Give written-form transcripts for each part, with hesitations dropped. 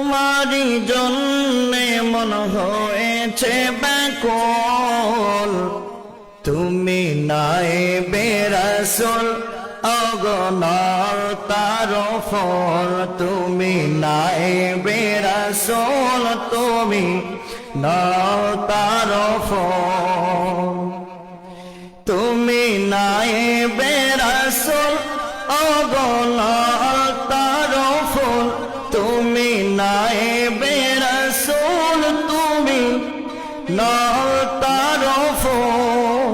তোমারই জন্যে মন হয়েছে ব্যাকুল, তুমি নায়েবে রাসূল অগণার তার ফল, তুমি নায়েবে রাসূল তুমি নাও তার ফল, তুমি নায়েবে রাসূল অগণার তার ফল, তুমি নায়েবে রাসূল তুমি নাও তার ফল।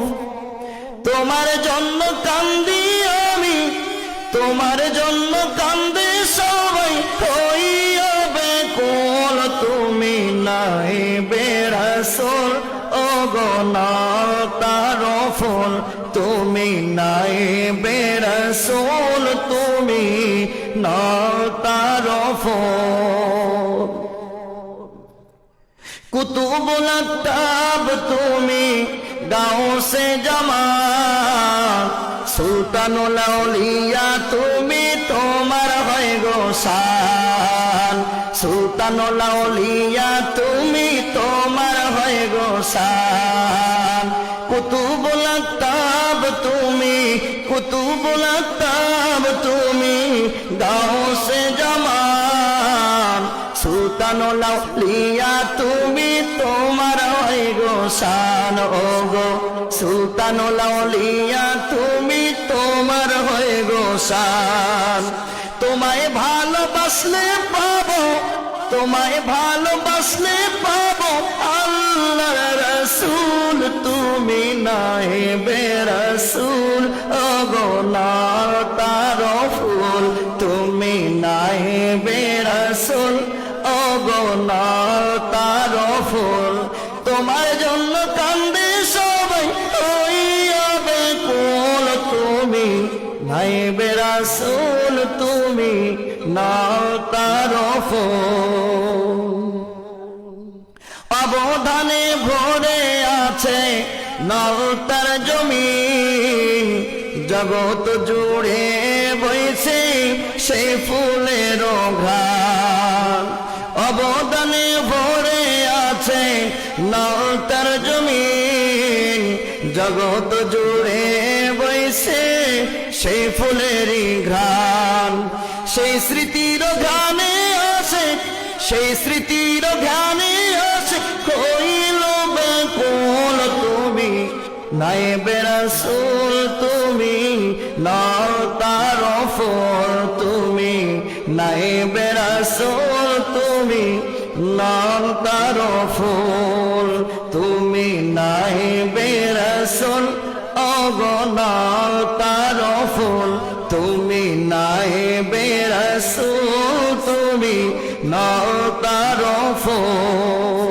তোমার জন্য কান্দি আমি, তোমার জন্য কান্দে সবাই, হইয়া ব্যাকুল, তুমি নায়েবে রাসূল অগণার তার ফল, তুমি নায়েবে রাসূল তুমি নাও তার ফল। কুতুবুল আকতাব তুমি গাউসে জামান, সুলতানুল আউলিয়া তুমি তোমার হয় গো শান, সুলতানুল আউলিয়া তুমি তোমার হয় গো শান। কুতুবুল আকতাব তুমি, কুতুবুল আকতাব তুমি গাউসে জামান, সুলতানুল আউলিয়া তুমি তোমার হয় গো শান, ও গো সুলতানুল আউলিয়া তুমি তোমার হয় গো শান। তোমায় ভালোবাসলে পাবো, তোমায় ভালোবাসলে পাবো আল্লাহর রাসূল, তুমি নায়েবে রাসূল অগণার তার ফুল, তুমি নায়েবে রাসূল অগণার তার ফুল। তোমার জন্য কান্দে সবাই, হইয়া ব্যাকুল, তুমি নায়েবে রাসূল তুমি নাও তার ফুল। অবদানে ভরে আছে নাও তার জমিন, জগৎ জুড়ে বইছে সেই ফুলের ঘ্রাণ, অবদানে ভরে আছে নাও তার জমিন, জগৎ জুড়ে বইছে সেই ফুলেরই ঘ্রাণ। সেই স্মৃতির ঘ্রাণে আসে, সেই স্মৃতির ঘ্রাণে আসে হইল ব্যাকুল, তুমি নায়েবে রাসূল তুমি নাও তার ফল, তুমি নায়েবে রাসূল তুমি নাও তার ফুল, তুমি নায়েবে রাসূল অগণার তার ফুল, তুমি নায়েবে রাসূল তুমি নাও তার ফুল।